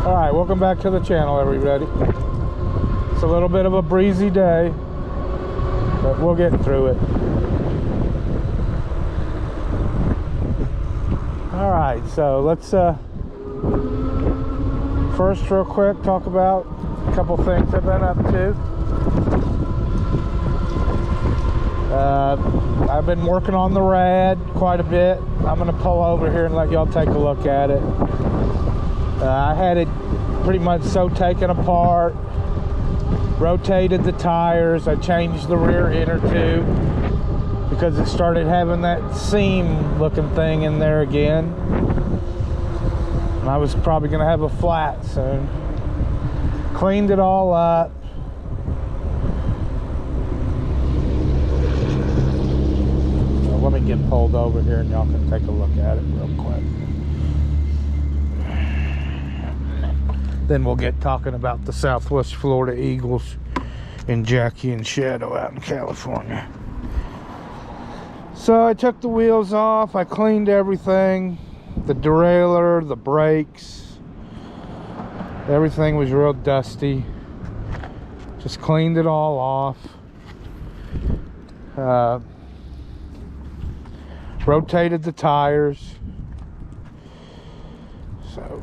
All right, welcome back to the channel, everybody. It's a little bit of a breezy day, but we'll get through it. All right, so let's first real quick talk about a couple things I've been up to. I've been working on the rad quite a bit. I'm gonna pull over here and let y'all take a look at it. I had it pretty much so taken apart, rotated the tires. I changed the rear inner tube because it started having that seam looking thing in there again. And I was probably gonna have a flat soon. Cleaned it all up. Let me get pulled over here and y'all can take a look at it real quick. Then we'll get talking about the Southwest Florida Eagles and Jackie and Shadow out in California. So I took the wheels off, I cleaned everything, the derailleur, the brakes, everything was real dusty. Just cleaned it all off. Rotated the tires, so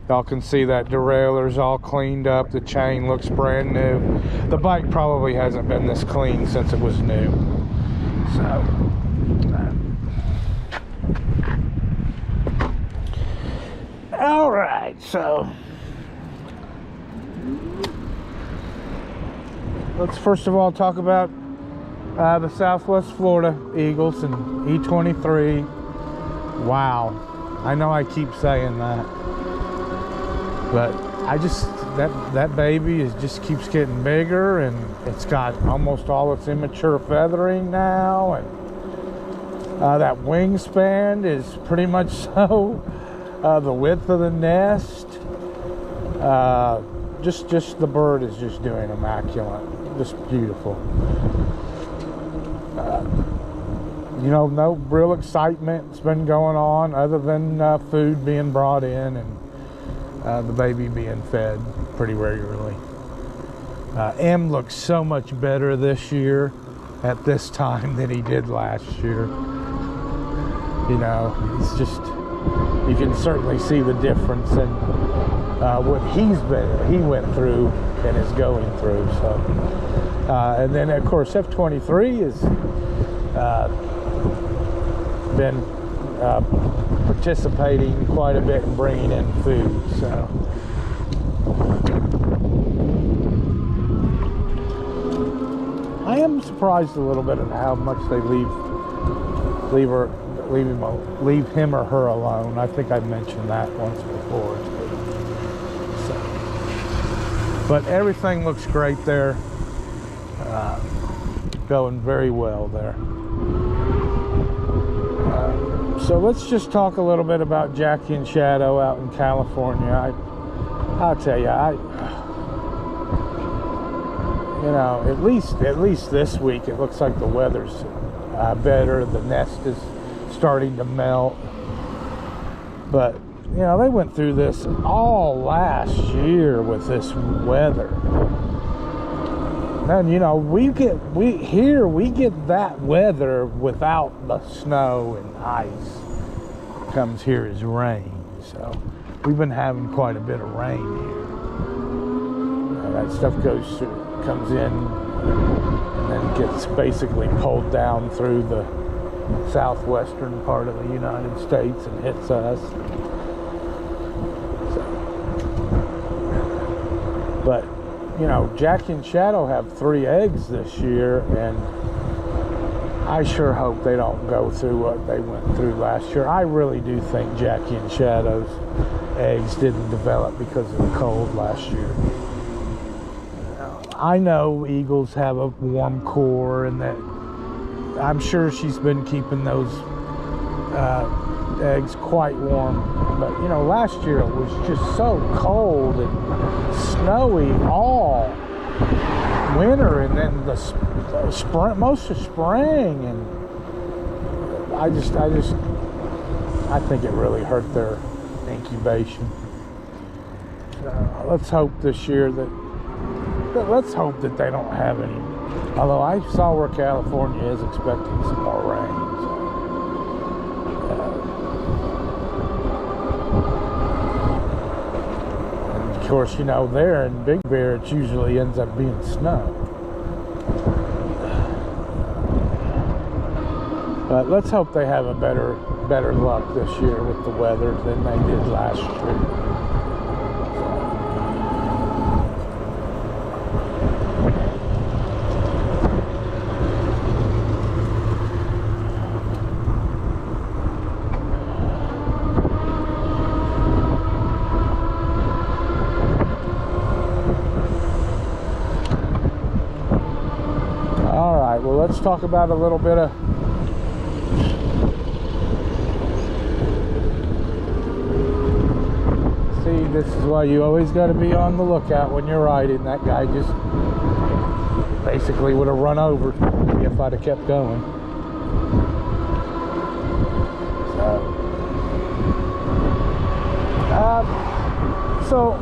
y'all can see that derailleur's all cleaned up. The chain looks brand new. The bike probably hasn't been this clean since it was new. So all right, so let's first of all talk about the Southwest Florida Eagles and E23. Wow, I know I keep saying that, but I just that baby just keeps getting bigger, and it's got almost all its immature feathering now, and that wingspan is pretty much so the width of the nest. Just the bird is just doing immaculate, just beautiful. You know, no real excitement's been going on other than food being brought in and the baby being fed pretty regularly. M looks so much better this year at this time than he did last year. You know, it's just, you can certainly see the difference in what he went through and is going through. So, and then of course F23 is been participating quite a bit in bringing in food. So I am surprised a little bit at how much they leave him or her alone. I think I mentioned that once before. So, but everything looks great there. Going very well there. So let's just talk a little bit about Jackie and Shadow out in California. I'll tell you, you know, at least this week it looks like the weather's better. The nest is starting to melt, but you know, they went through this all last year with this weather. And you know, we get that weather without the snow and ice. Comes here as rain. So we've been having quite a bit of rain here. That stuff comes in and then gets basically pulled down through the southwestern part of the United States and hits us. So, but you know, Jackie and Shadow have 3 eggs this year, and I sure hope they don't go through what they went through last year. I really do think Jackie and Shadow's eggs didn't develop because of the cold last year. I know eagles have a warm core, and that I'm sure she's been keeping those eggs quite warm. But you know, last year it was just so cold and snowy all winter, and then the spring, most of spring, and I think it really hurt their incubation. let's hope this year let's hope that they don't have any. Although I saw where California is expecting some more rain. And of course, you know, there in Big Bear, it usually ends up being snow. But let's hope they have a better luck this year with the weather than they did last year. All right, well, let's talk about a little bit of this is why you always got to be on the lookout when you're riding. That guy just basically would have run over me if I'd have kept going. So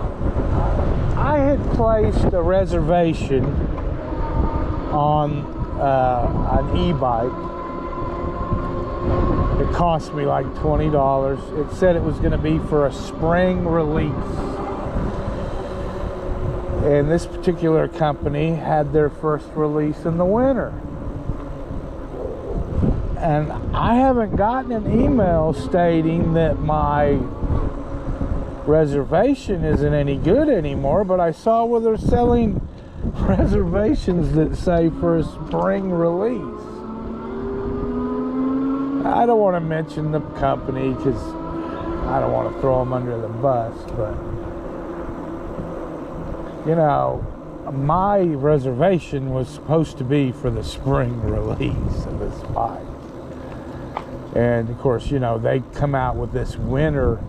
I had placed a reservation on an e-bike. It cost me like $20. It said it was going to be for a spring release. And this particular company had their first release in the winter. And I haven't gotten an email stating that my reservation isn't any good anymore, but I saw where they're selling reservations that say for a spring release. I don't want to mention the company because I don't want to throw them under the bus, but you know, my reservation was supposed to be for the spring release of this bike. And of course, you know, they come out with this winter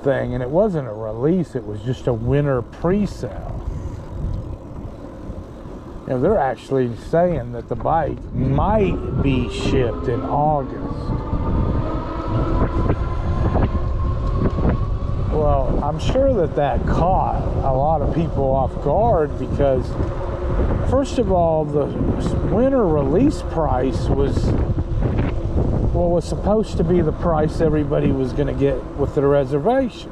thing, and it wasn't a release, it was just a winter pre-sale. You know, they're actually saying that the bike might be shipped in August. Well, I'm sure that caught a lot of people off guard because, first of all, the winter release price was supposed to be the price everybody was going to get with the reservation.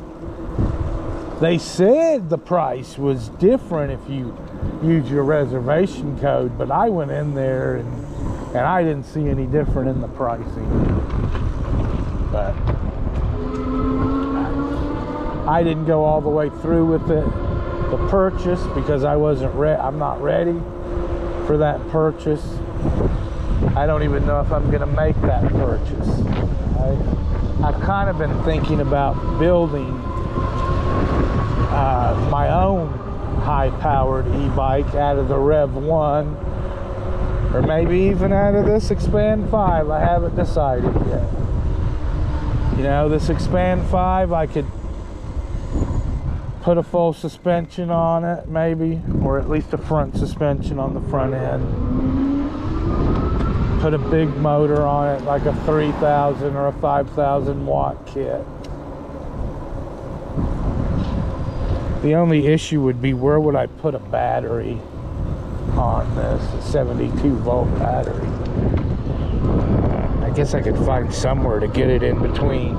They said the price was different if you use your reservation code, but I went in there and I didn't see any different in the pricing. But I didn't go all the way through with the purchase because I wasn't I'm not ready for that purchase. I don't even know if I'm going to make that purchase. I've kind of been thinking about building my own high-powered e-bike out of the Rev 1, or maybe even out of this Expand 5. I haven't decided yet. You know, this Expand 5, I could put a full suspension on it, maybe, or at least a front suspension on the front end. Put a big motor on it, like a 3,000 or a 5,000 watt kit. The only issue would be, where would I put a battery on this, a 72 volt battery? I guess I could find somewhere to get it in between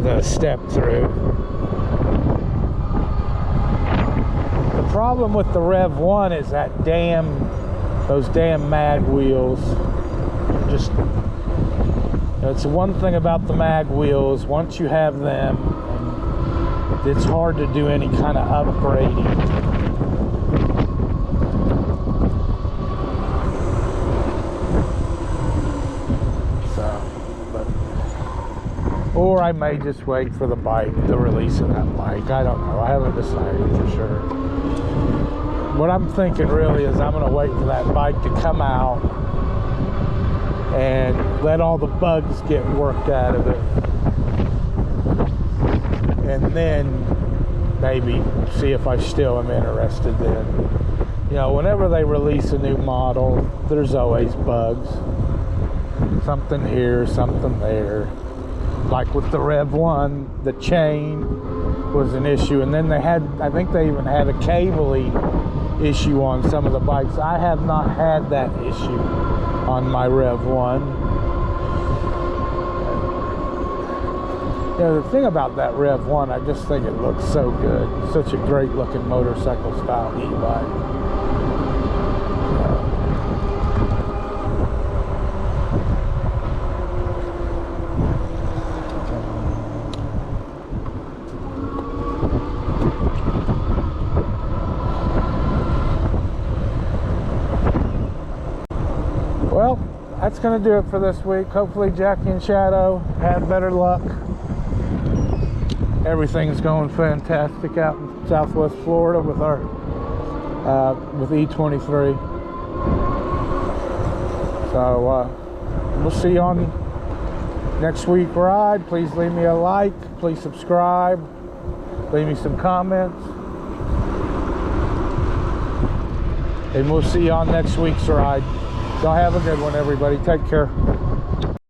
the step through. The problem with the Rev 1 is that those damn mag wheels. Just, you know, it's the one thing about the mag wheels, once you have them, it's hard to do any kind of upgrading. Or I may just wait for the release of that bike. I don't know. I haven't decided for sure. What I'm thinking really is I'm going to wait for that bike to come out and let all the bugs get worked out of it. And then maybe see if I still am interested then. You know, whenever they release a new model, there's always bugs. Something here, something there. Like with the Rev 1, the chain was an issue. And then they had, I think they even had a cable-y issue on some of the bikes. I have not had that issue on my Rev 1. You know, the thing about that Rev 1, I just think it looks so good. Such a great looking motorcycle style e-bike. Well, that's going to do it for this week. Hopefully Jackie and Shadow have better luck. Everything's going fantastic out in Southwest Florida with our with E23. So we'll see you on next week's ride. Please leave me a like. Please subscribe. Leave me some comments. And we'll see you on next week's ride. Y'all have a good one, everybody. Take care.